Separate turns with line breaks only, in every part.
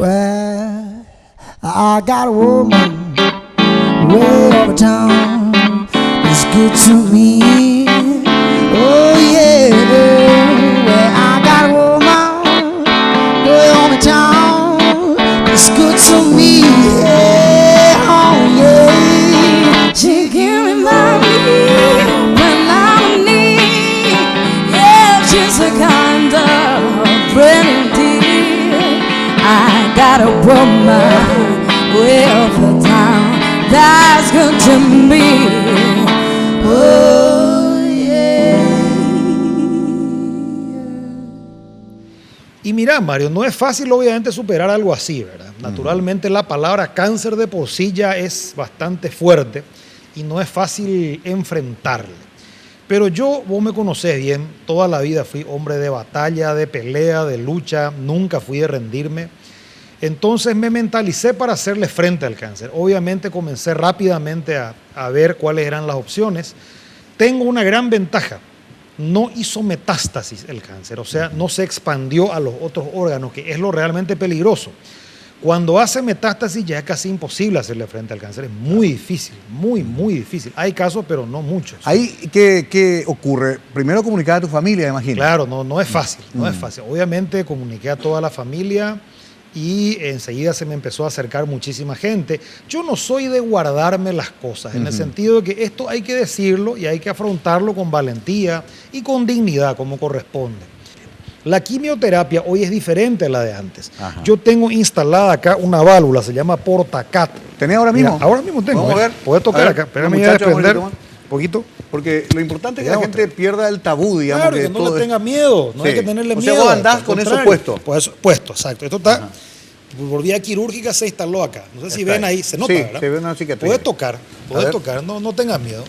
Well, I got a woman way over town that's good to me. Oh yeah, well, I got a woman way over town that's good to me. Yeah, oh yeah, she can remind me when I'm in need. Yeah, she's the kind of friend indeed. I got a woman way over town that's good to me. Oh, yeah.
Y mira, Mario, no es fácil obviamente superar algo así, ¿verdad? Naturalmente la palabra cáncer de por sí ya es bastante fuerte y no es fácil enfrentarle. Pero vos me conocés bien, toda la vida fui hombre de batalla, de pelea, de lucha, nunca fui de rendirme. Entonces me mentalicé para hacerle frente al cáncer. Obviamente comencé rápidamente a ver cuáles eran las opciones. Tengo una gran ventaja, no hizo metástasis el cáncer, o sea, no se expandió a los otros órganos, que es lo realmente peligroso. Cuando hace metástasis ya es casi imposible hacerle frente al cáncer, es muy difícil, muy, muy difícil. Hay casos, pero no muchos.
Ahí, ¿qué ocurre? Primero comunicar a tu familia, imagino.
Claro, no es fácil, no es fácil. Obviamente comuniqué a toda la familia y enseguida se me empezó a acercar muchísima gente. Yo no soy de guardarme las cosas, en el sentido de que esto hay que decirlo y hay que afrontarlo con valentía y con dignidad, como corresponde. La quimioterapia hoy es diferente a la de antes. Ajá. Yo tengo instalada acá una válvula, se llama Portacat.
¿Tenés ahora mismo?
Mira, ahora mismo tengo.
Vamos a ver.
Puedes tocar acá. Espérame a desprender un poquito.
Porque lo importante es que la gente pierda el tabú, digamos.
Claro, que no le tenga miedo, no hay que tenerle miedo.
O sea, vos andás con eso puesto.
Pues puesto, exacto. Esto está, por vía quirúrgica se instaló acá. No sé si ven ahí, se nota, ¿verdad?
Se ve una cicatriz.
Puedes tocar, no tengas miedo.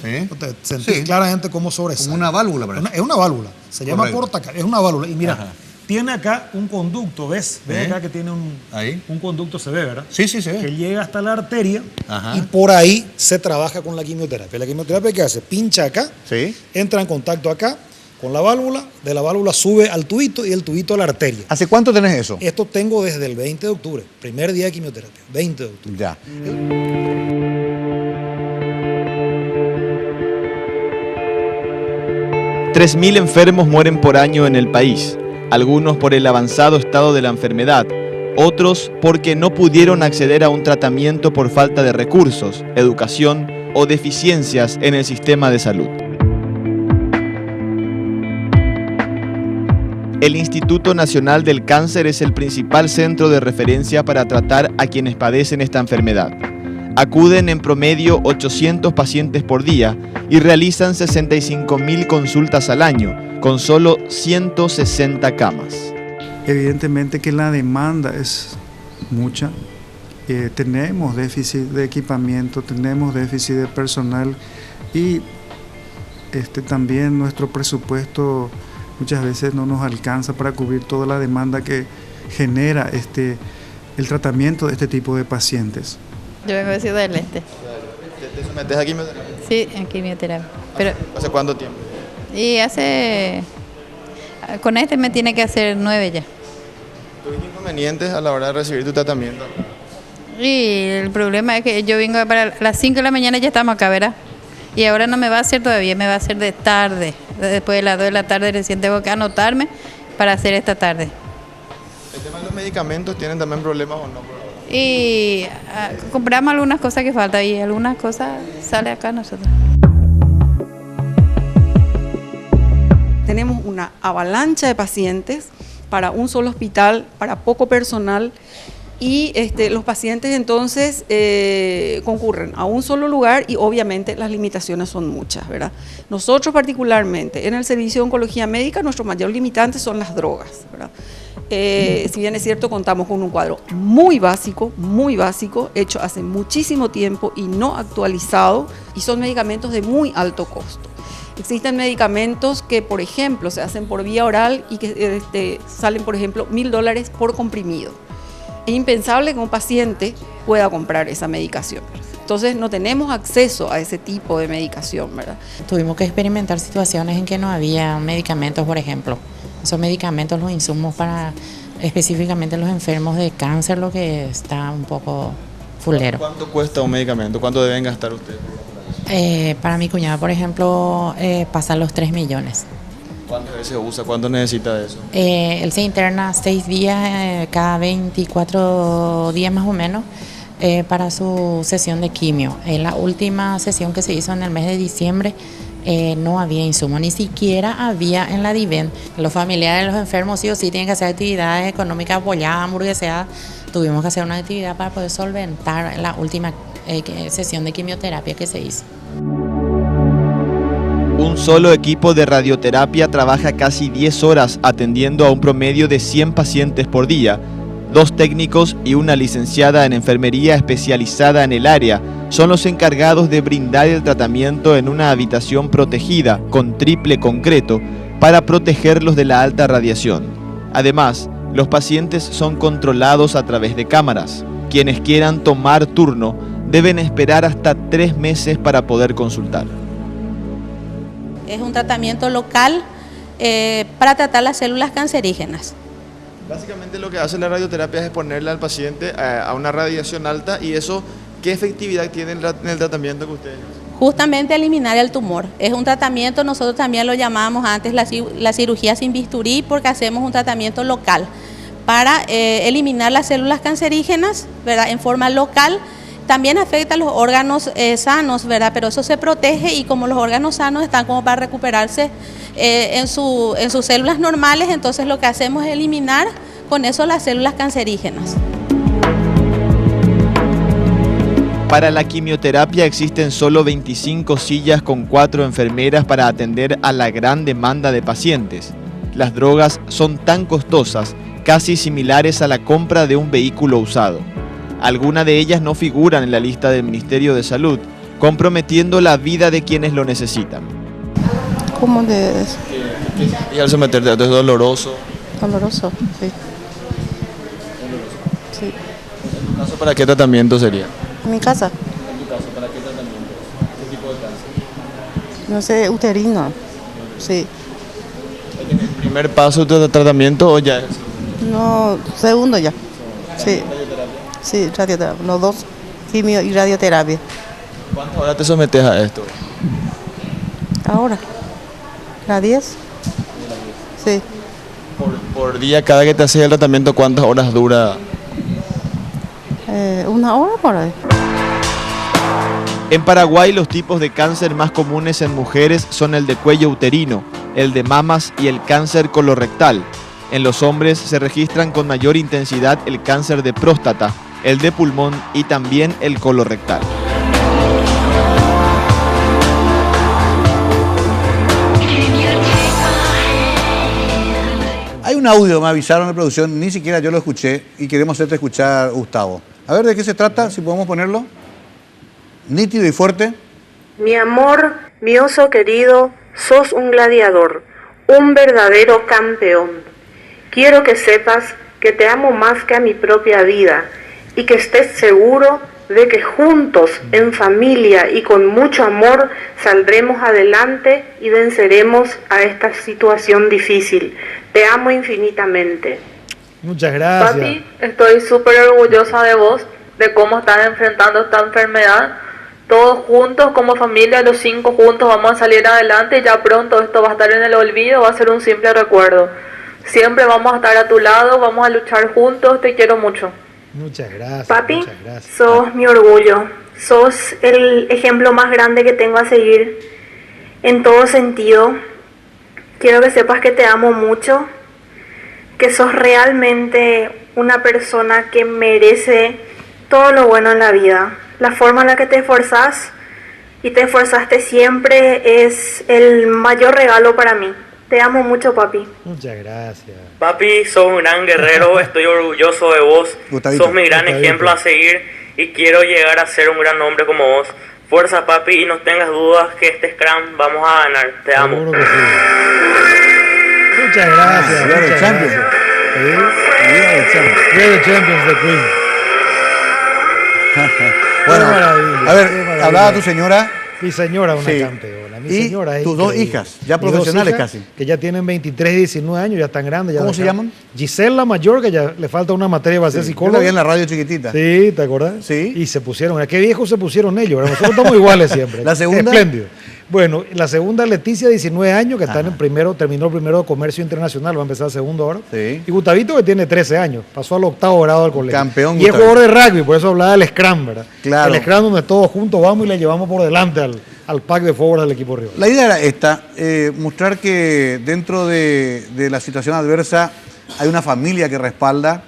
Sentís claramente cómo sobresale.
Como una válvula, ¿verdad?
Es una válvula, se llama Portacat, es una válvula. Y mira, tiene acá un conducto, ¿ves? ¿Ves acá que tiene un conducto, se ve, ¿verdad?
Sí, se ve.
Que llega hasta la arteria y por ahí se trabaja con la quimioterapia. La quimioterapia, ¿qué hace? Pincha acá, entra en contacto acá con la válvula, de la válvula sube al tubito y el tubito a la arteria.
¿Hace cuánto tenés eso?
Esto tengo desde el 20 de octubre, primer día de quimioterapia, 20 de octubre.
Ya.
3.000 enfermos mueren por año en el país, algunos por el avanzado estado de la enfermedad, otros porque no pudieron acceder a un tratamiento por falta de recursos, educación o deficiencias en el sistema de salud. El Instituto Nacional del Cáncer es el principal centro de referencia para tratar a quienes padecen esta enfermedad. Acuden en promedio 800 pacientes por día y realizan 65.000 consultas al año, con solo 160 camas.
Evidentemente que la demanda es mucha. Tenemos déficit de equipamiento, tenemos déficit de personal y también nuestro presupuesto muchas veces no nos alcanza para cubrir toda la demanda que genera el tratamiento de este tipo de pacientes.
Yo vengo de Ciudad del Este.
¿Te sometes a quimioterapia?
Sí, en quimioterapia. Pero,
¿Hace cuánto tiempo?
Y con me tiene que hacer 9 ya.
¿Tuviste inconvenientes a la hora de recibir tu tratamiento?
Y el problema es que yo vengo para las 5 de la mañana ya estamos acá, ¿verdad? Y ahora no me va a hacer todavía, me va a hacer de tarde. Después de las 2 de la tarde recién tengo que anotarme para hacer esta tarde.
¿El tema de los medicamentos tienen también problemas o no?
Y compramos algunas cosas que faltan y algunas cosas sale acá nosotros.
Tenemos una avalancha de pacientes para un solo hospital, para poco personal y los pacientes entonces concurren a un solo lugar y obviamente las limitaciones son muchas, ¿verdad? Nosotros particularmente en el servicio de oncología médica nuestro mayor limitante son las drogas, ¿verdad? Si bien es cierto, contamos con un cuadro muy básico, hecho hace muchísimo tiempo y no actualizado, y son medicamentos de muy alto costo. Existen medicamentos que, por ejemplo, se hacen por vía oral y que salen, por ejemplo, $1.000 por comprimido. Es impensable que un paciente pueda comprar esa medicación. Entonces no tenemos acceso a ese tipo de medicación, ¿verdad?
Tuvimos que experimentar situaciones en que no había medicamentos, por ejemplo. Esos medicamentos, los insumos para específicamente los enfermos de cáncer, lo que está un poco fulero.
¿Cuánto cuesta un medicamento? ¿Cuánto deben gastar ustedes?
Para mi cuñada, por ejemplo, pasa los 3 millones.
¿Cuántas veces usa? ¿Cuánto necesita de eso?
Él se interna 6 días, cada 24 días más o menos, para su sesión de quimio. En la última sesión que se hizo en el mes de diciembre, no había insumo, ni siquiera había en la DIVEN. Los familiares de los enfermos sí o sí tienen que hacer actividades económicas apoyadas, hamburgueseadas. Tuvimos que hacer una actividad para poder solventar la última sesión de quimioterapia que se hizo.
Un solo equipo de radioterapia trabaja casi 10 horas atendiendo a un promedio de 100 pacientes por día. 2 técnicos y una licenciada en enfermería especializada en el área son los encargados de brindar el tratamiento en una habitación protegida con triple concreto para protegerlos de la alta radiación. Además, los pacientes son controlados a través de cámaras. Quienes quieran tomar turno deben esperar hasta 3 meses para poder consultar.
Es un tratamiento local para tratar las células cancerígenas.
Básicamente lo que hace la radioterapia es exponerle al paciente a una radiación alta y eso, ¿qué efectividad tiene en el tratamiento que ustedes hacen?
Justamente eliminar el tumor. Es un tratamiento, nosotros también lo llamábamos antes la cirugía sin bisturí porque hacemos un tratamiento local para eliminar las células cancerígenas, ¿verdad? En forma local. También afecta a los órganos sanos, ¿verdad? Pero eso se protege y como los órganos sanos están como para recuperarse en sus células normales, entonces lo que hacemos es eliminar con eso las células cancerígenas.
Para la quimioterapia existen solo 25 sillas con 4 enfermeras para atender a la gran demanda de pacientes. Las drogas son tan costosas, casi similares a la compra de un vehículo usado. Algunas de ellas no figuran en la lista del Ministerio de Salud, comprometiendo la vida de quienes lo necesitan.
¿Cómo de eso?
Y al someterte, ¿es doloroso?
Doloroso, sí. Sí.
¿En tu caso para qué tratamiento sería?
¿En mi casa?
¿En tu caso para qué tratamiento? ¿Qué tipo de cáncer?
No sé, uterino. Sí.
¿Es el primer paso de tratamiento o ya es?
No, segundo ya. Sí. Sí, radioterapia. Los 2, quimio y radioterapia.
¿Cuántas horas te sometes a esto?
Ahora. ¿La 10? Sí.
Por día, cada que te haces el tratamiento, ¿cuántas horas dura?
1 hora por ahí.
En Paraguay, los tipos de cáncer más comunes en mujeres son el de cuello uterino, el de mamas y el cáncer colorectal. En los hombres se registran con mayor intensidad el cáncer de próstata, el de pulmón y también el colorectal.
Hay un audio, me avisaron de producción, ni siquiera yo lo escuché y queremos hacerte escuchar, Gustavo. A ver, ¿de qué se trata? Si podemos ponerlo. Nítido y fuerte.
Mi amor, mi oso querido, sos un gladiador, un verdadero campeón. Quiero que sepas que te amo más que a mi propia vida y que estés seguro de que juntos, en familia y con mucho amor, saldremos adelante y venceremos a esta situación difícil. Te amo infinitamente.
Muchas gracias.
Papi, estoy súper orgullosa de vos, de cómo estás enfrentando esta enfermedad. Todos juntos, como familia, los 5 juntos vamos a salir adelante y ya pronto esto va a estar en el olvido, va a ser un simple recuerdo. Siempre vamos a estar a tu lado, vamos a luchar juntos, te quiero mucho.
Muchas gracias.
Papi,
muchas gracias.
sos mi orgullo, sos el ejemplo más grande que tengo a seguir en todo sentido. Quiero que sepas que te amo mucho, que sos realmente una persona que merece todo lo bueno en la vida. La forma en la que te esforzás y te esforzaste siempre es el mayor regalo para mí. Te amo mucho, papi.
Muchas gracias.
Papi, sos un gran guerrero, estoy orgulloso de vos.
Gustavito.
Sos mi gran
Gustavito.
ejemplo a seguir y quiero llegar a ser un gran hombre como vos. Fuerza, papi, y no tengas dudas que este Scrum vamos a ganar. Te amo.
Seguro que sí. Muchas gracias.
We are the
muchas
champions.
gracias.
We are the champions.
We are the champions, the Queen.
Bueno,
Qué maravilla,
a ver,
qué maravilla.
hablaba tu señora
Mi señora es una
Sí.
campeona. Mi
Y
señora es
tus dos
increíble.
hijas, ya
Mis dos
profesionales
hijas,
casi.
que ya tienen 23 y 19 años, ya están grandes. Ya
¿Cómo
de
se
acá.
llaman?
Giselle, la mayor, que ya le falta una materia para ser
Yo la
psicóloga.
vi en la radio chiquitita.
Sí, ¿te acordás?
Sí.
Y se pusieron, mira, qué viejos se pusieron ellos, ¿verdad? Nosotros estamos iguales siempre.
¿La segunda?
Espléndido. Bueno, la segunda, Leticia, 19 años, que está en el primero, terminó el primero de comercio internacional, va a empezar el segundo ahora.
Sí.
Y Gustavito, que tiene 13 años, pasó al octavo grado del colegio.
Campeón
Y es
Gustavito.
jugador de rugby, por eso hablaba del Scrum, ¿verdad?
Claro.
El Scrum donde todos juntos vamos y le llevamos por delante al pack de forward del equipo rival.
La idea era esta, mostrar que dentro de la situación adversa hay una familia que respalda,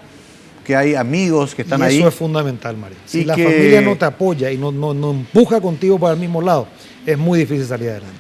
que hay amigos que están
y
ahí.
eso es fundamental, María. Si
Y
la
que-
familia no te apoya y no empuja contigo para el mismo lado, es muy difícil salir adelante.